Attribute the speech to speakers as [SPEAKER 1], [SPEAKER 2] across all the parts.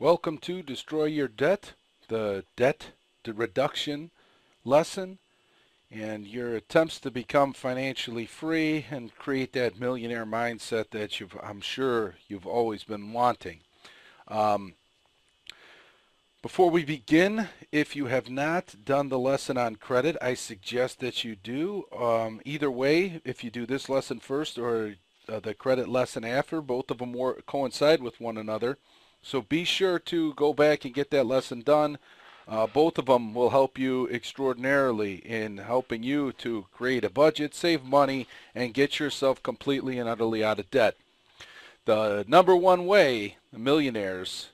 [SPEAKER 1] Welcome to Destroy Your Debt, the debt reduction lesson, and your attempts to become financially free and create that millionaire mindset that I'm sure you've always been wanting. Um, Before we begin, if you have not done the lesson on credit, I suggest that you do. Either way, if you do this lesson first or the credit lesson after, both of them coincide with one another. So be sure to go back and get that lesson done. Both of them will help you extraordinarily in helping you to create a budget, save money, and get yourself completely and utterly out of debt. The number one way millionaires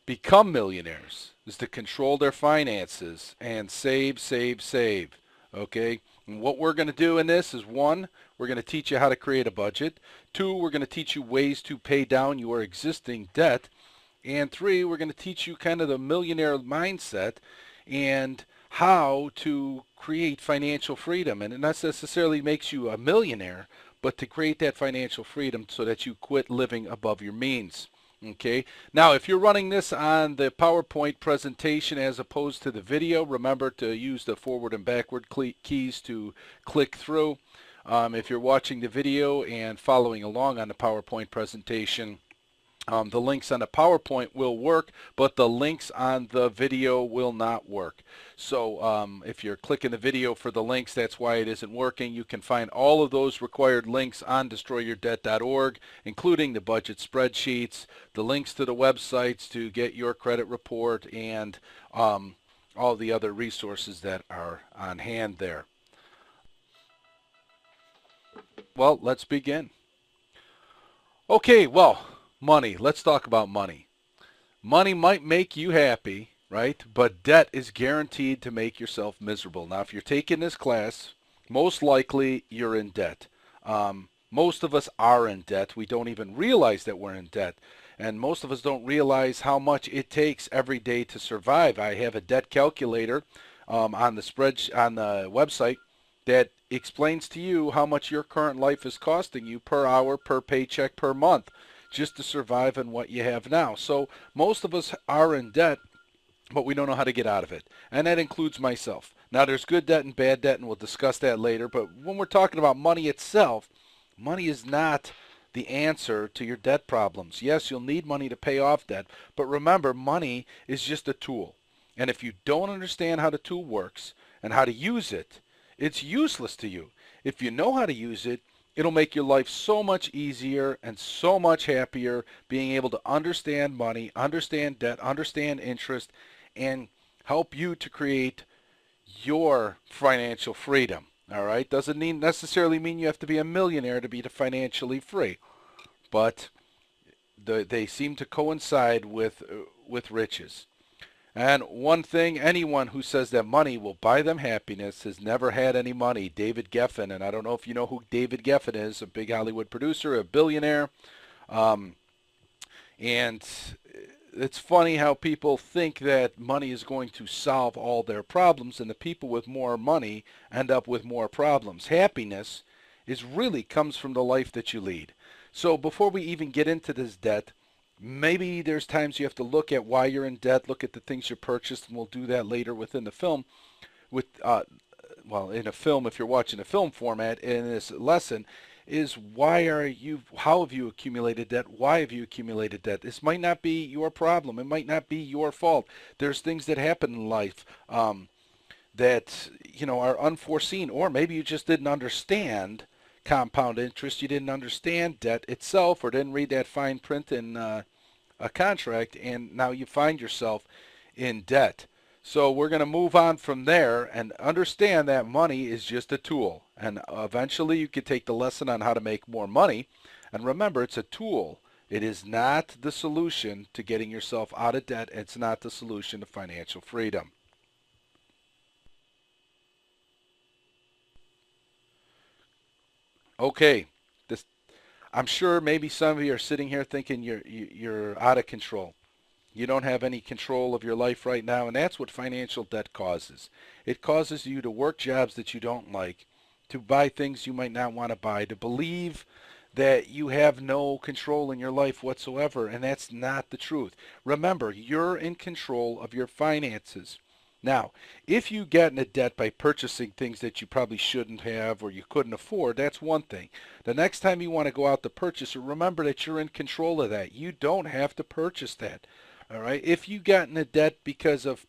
[SPEAKER 1] become millionaires is to control their finances and save, save, save. Okay? And what we're going to do in this is, one, we're going to teach you how to create a budget. Two, we're going to teach you ways to pay down your existing debt. And three, we're going to teach you kind of the millionaire mindset and how to create financial freedom. And it not necessarily makes you a millionaire, but to create that financial freedom so that you quit living above your means. Okay, now if you're running this on the PowerPoint presentation as opposed to the video, remember to use the forward and backward keys to click through. If you're watching the video and following along on the PowerPoint presentation, the links on the PowerPoint will work, but the links on the video will not work. So if you're clicking the video for the links, that's why it isn't working. You can find all of those required links on destroyyourdebt.org, including the budget spreadsheets, the links to the websites to get your credit report, and all the other resources that are on hand there. Well, let's begin. Okay, well, money. Let's talk about money. Money might make you happy, right? But debt is guaranteed to make yourself miserable. Now, if you're taking this class, most likely you're in debt. Most of us are in debt. We don't even realize that we're in debt. And most of us don't realize how much it takes every day to survive. I have a debt calculator on the website that explains to you how much your current life is costing you per hour, per paycheck, per month, just to survive on what you have now. So most of us are in debt, but we don't know how to get out of it. And that includes myself. Now there's good debt and bad debt, and we'll discuss that later. But when we're talking about money itself, money is not the answer to your debt problems. Yes, you'll need money to pay off debt, but remember, money is just a tool. And if you don't understand how the tool works and how to use it, it's useless to you. If you know how to use it, it'll make your life so much easier and so much happier, being able to understand money, understand debt, understand interest, and help you to create your financial freedom. All right? Doesn't necessarily mean you have to be a millionaire to be financially free, but they seem to coincide with riches. And one thing, anyone who says that money will buy them happiness has never had any money. David Geffen, and I don't know if you know who David Geffen is, a big Hollywood producer, a billionaire. And it's funny how people think that money is going to solve all their problems, and the people with more money end up with more problems. Happiness really comes from the life that you lead. So before we even get into this debt, maybe there's times you have to look at why you're in debt, look at the things you purchased, and we'll do that later within the film. In a film, if you're watching a film format, in this lesson, is how have you accumulated debt? Why have you accumulated debt? This might not be your problem. It might not be your fault. There's things that happen in life that are unforeseen, or maybe you just didn't understand compound interest. You didn't understand debt itself, or didn't read that fine print in a contract, and now you find yourself in debt. So we're going to move on from there and understand that money is just a tool, and eventually you can take the lesson on how to make more money. And remember, it's a tool. It is not the solution to getting yourself out of debt. It's not the solution to financial freedom. Okay, I'm sure maybe some of you are sitting here thinking you're out of control. You don't have any control of your life right now, and that's what financial debt causes. It causes you to work jobs that you don't like, to buy things you might not want to buy, to believe that you have no control in your life whatsoever, and that's not the truth. Remember, you're in control of your finances. Now, if you get in a debt by purchasing things that you probably shouldn't have or you couldn't afford, that's one thing. The next time you want to go out to purchase it, remember that you're in control of that. You don't have to purchase that. All right? If you got in a debt because of,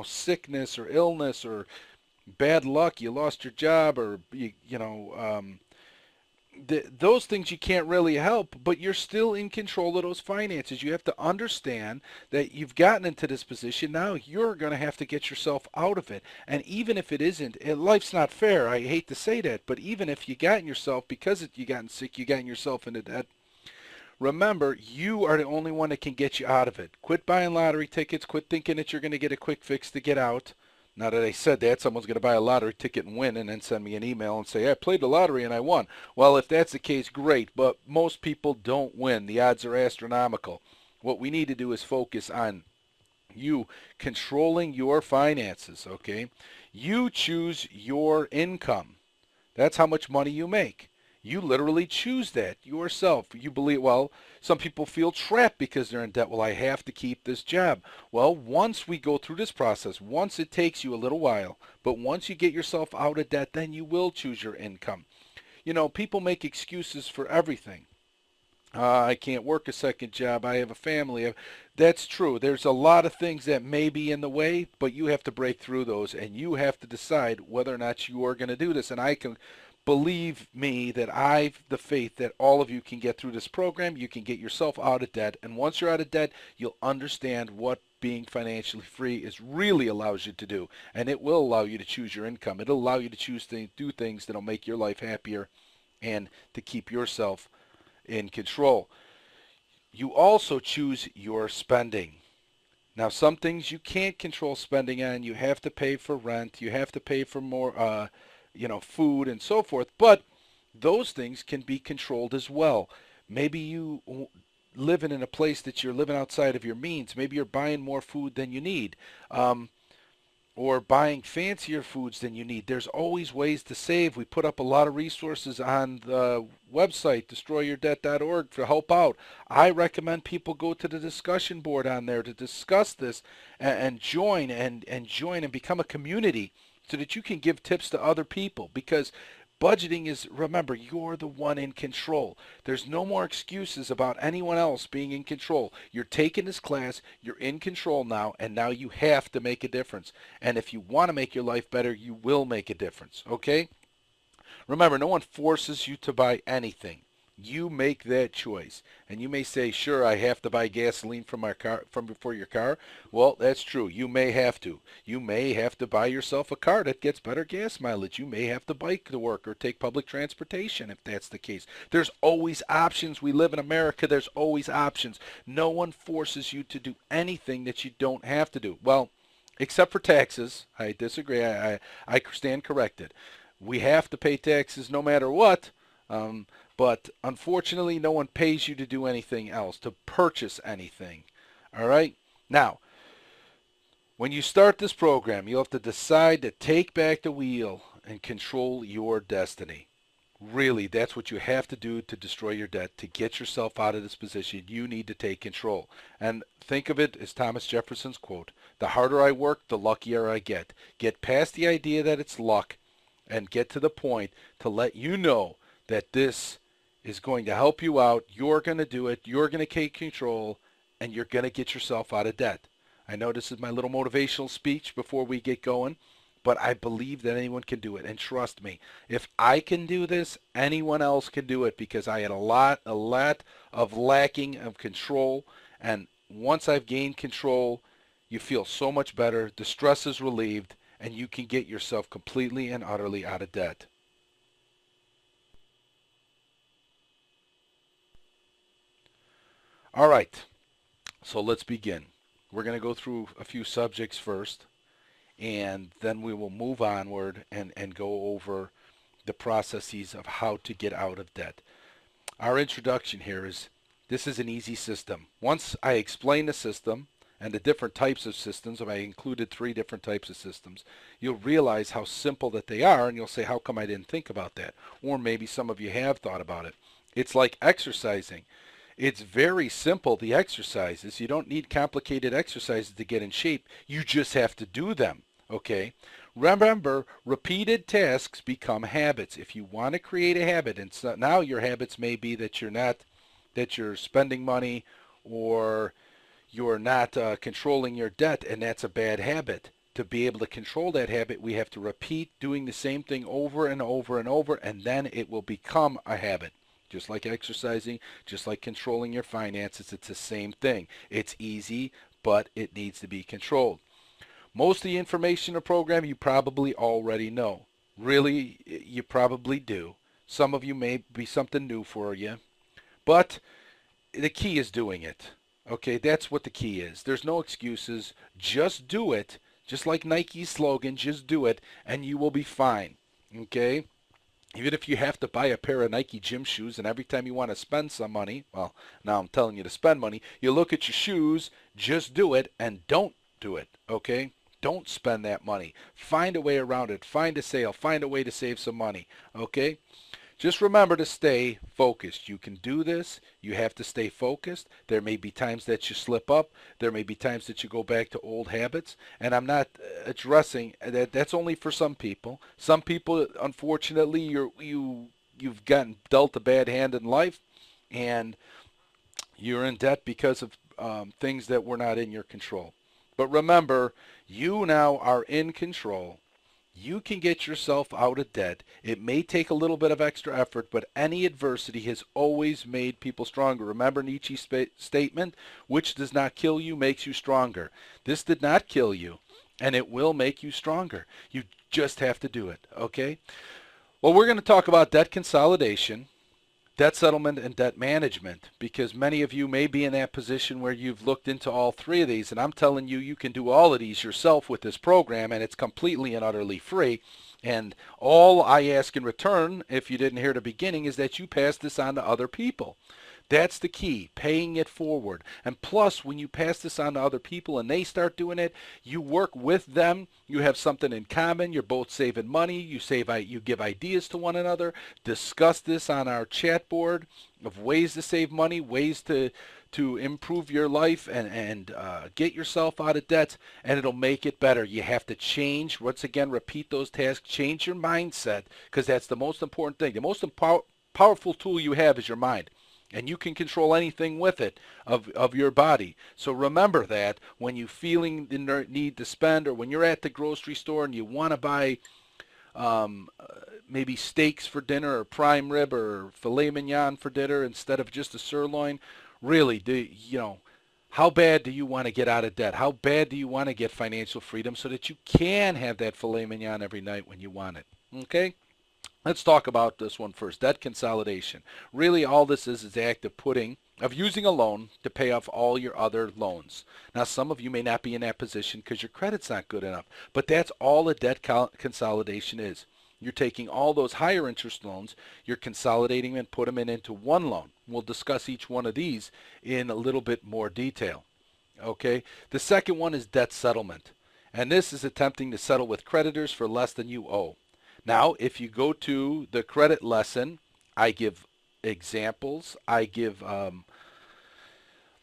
[SPEAKER 1] sickness or illness or bad luck, you lost your job, or those things you can't really help, but you're still in control of those finances. You have to understand that you've gotten into this position. Now you're going to have to get yourself out of it. And even if it isn't, life's not fair. I hate to say that, but even if you gotten yourself, because you gotten sick, you gotten yourself into debt, remember, you are the only one that can get you out of it. Quit buying lottery tickets. Quit thinking that you're going to get a quick fix to get out. Now that I said that, someone's going to buy a lottery ticket and win and then send me an email and say, I played the lottery and I won. Well, if that's the case, great, but most people don't win. The odds are astronomical. What we need to do is focus on you controlling your finances, okay? You choose your income. That's how much money you make. You literally choose that yourself. You believe, well, some people feel trapped because they're in debt. Well, I have to keep this job. Well, once we go through this process, once it takes you a little while, but once you get yourself out of debt, then you will choose your income. People make excuses for everything. I can't work a second job. I have a family. That's true. There's a lot of things that may be in the way, but you have to break through those, and you have to decide whether or not you are going to do this. And I can believe me that I've the faith that all of you can get through this program. You can get yourself out of debt, and once you're out of debt, you'll understand what being financially free is really allows you to do, and it will allow you to choose your income. It'll allow you to choose to do things that'll make your life happier and to keep yourself in control. You also choose your spending. Now, some things you can't control spending on. You have to pay for rent. You have to pay for more, food and so forth. But those things can be controlled as well. Maybe you living in a place that you're living outside of your means. Maybe you're buying more food than you need. Or buying fancier foods than you need. There's always ways to save. We put up a lot of resources on the website, destroyyourdebt.org, to help out. I recommend people go to the discussion board on there to discuss this and join and become a community so that you can give tips to other people, because budgeting is, remember, you're the one in control. There's no more excuses about anyone else being in control. You're taking this class, you're in control now, and now you have to make a difference. And if you want to make your life better, you will make a difference, okay? Remember, no one forces you to buy anything. You make that choice. And you may say, sure, I have to buy gasoline for your car. Well, that's true. You may have to. You may have to buy yourself a car that gets better gas mileage. You may have to bike to work or take public transportation if that's the case. There's always options. We live in America. There's always options. No one forces you to do anything that you don't have to do. Well, except for taxes. I disagree. I stand corrected. We have to pay taxes no matter what. But unfortunately, no one pays you to do anything else, to purchase anything. All right? Now, when you start this program, you'll have to decide to take back the wheel and control your destiny. Really, that's what you have to do to destroy your debt. To get yourself out of this position, you need to take control. And think of it as Thomas Jefferson's quote, the harder I work, the luckier I get. Get past the idea that it's luck and get to the point to let you know that this is going to help you out. You're going to do it. You're going to take control, and you're going to get yourself out of debt. I know this is my little motivational speech before we get going, but I believe that anyone can do it. And trust me, if I can do this, anyone else can do it, because I had a lot of lacking of control. And once I've gained control, you feel so much better. The stress is relieved, and you can get yourself completely and utterly out of debt. All right, so let's begin. We're going to go through a few subjects first, and then we will move onward and go over the processes of how to get out of debt. Our introduction here is, this is an easy system. Once I explain the system and the different types of systems, and I included 3 different types of systems, you'll realize how simple that they are, and you'll say, how come I didn't think about that? Or maybe some of you have thought about it. It's like exercising. It's very simple, the exercises. You don't need complicated exercises to get in shape. You just have to do them, okay? Remember, repeated tasks become habits. If you want to create a habit, and so now your habits may be that you're spending money, or you're not controlling your debt, and that's a bad habit. To be able to control that habit, we have to repeat doing the same thing over and over and over, and then it will become a habit. Just like exercising, just like controlling your finances, it's the same thing. It's easy, but it needs to be controlled. Most of the information in the program you probably already know. Really, you probably do. Some of you may be something new for you, but the key is doing it. Okay, that's what the key is. There's no excuses. Just do it. Just like Nike's slogan, just do it, and you will be fine. Okay? Even if you have to buy a pair of Nike gym shoes, and every time you want to spend some money, well, now I'm telling you to spend money, you look at your shoes, just do it, and don't do it, okay? Don't spend that money. Find a way around it. Find a sale. Find a way to save some money, okay? Just remember to stay focused. You can do this. You have to stay focused. There may be times that you slip up. There may be times that you go back to old habits. And I'm not addressing that. That's only for some people. Some people, unfortunately, you've gotten dealt a bad hand in life, and you're in debt because of things that were not in your control. But remember, you now are in control. You can get yourself out of debt. It may take a little bit of extra effort, but any adversity has always made people stronger. Remember Nietzsche's statement, which does not kill you makes you stronger. This did not kill you, and it will make you stronger. You just have to do it, okay? Well, we're going to talk about debt consolidation, debt settlement, and debt management, because many of you may be in that position where you've looked into all three of these, and I'm telling you, you can do all of these yourself with this program, and it's completely and utterly free. And all I ask in return, if you didn't hear the beginning, is that you pass this on to other people. That's the key, paying it forward. And plus, when you pass this on to other people and they start doing it, you work with them. You have something in common. You're both saving money. You give ideas to one another. Discuss this on our chat board of ways to save money, ways to improve your life and get yourself out of debt, and it'll make it better. You have to change, once again, repeat those tasks, change your mindset, because that's the most important thing. The most powerful tool you have is your mind. And you can control anything with it of your body. So remember that when you're feeling the need to spend, or when you're at the grocery store and you want to buy maybe steaks for dinner, or prime rib, or filet mignon for dinner instead of just a sirloin, really, how bad do you want to get out of debt? How bad do you want to get financial freedom so that you can have that filet mignon every night when you want it? Okay? Let's talk about this one first, debt consolidation. Really, all this is the act of using a loan to pay off all your other loans. Now, some of you may not be in that position because your credit's not good enough, but that's all a debt consolidation is. You're taking all those higher interest loans, you're consolidating them and put them into one loan. We'll discuss each one of these in a little bit more detail. Okay? The second one is debt settlement, and this is attempting to settle with creditors for less than you owe. Now, if you go to the credit lesson, I give examples. I give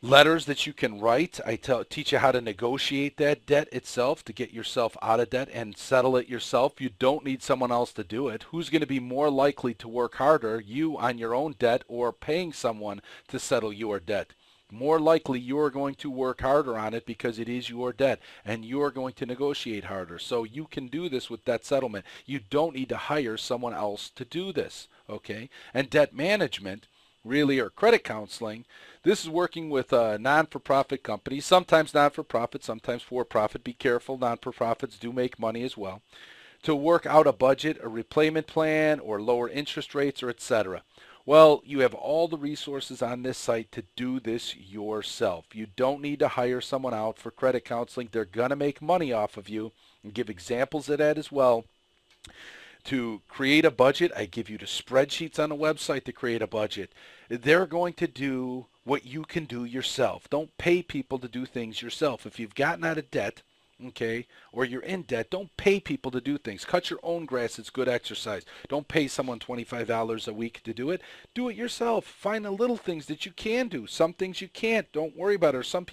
[SPEAKER 1] letters that you can write. I teach you how to negotiate that debt itself to get yourself out of debt and settle it yourself. You don't need someone else to do it. Who's going to be more likely to work harder, you on your own debt or paying someone to settle your debt? More likely you're going to work harder on it because it is your debt, and you're going to negotiate harder. So you can do this with debt settlement. You don't need to hire someone else to do this, okay? And debt management, really, or credit counseling, this is working with non-for-profit companies, sometimes not-for-profit, sometimes for-profit. Be careful, non-for-profits do make money as well, to work out a budget, a repayment plan, or lower interest rates, or etc. Well, you have all the resources on this site to do this yourself. You don't need to hire someone out for credit counseling. They're going to make money off of you, and give examples of that as well. To create a budget, I give you the spreadsheets on the website to create a budget. They're going to do what you can do yourself. Don't pay people to do things yourself. If you've gotten out of debt, okay, or you're in debt, don't pay people to do things. Cut your own grass. It's good exercise. Don't pay someone $25 a week to do it. Do it yourself. Find the little things that you can do. Some things you can't. Don't worry about it. Or some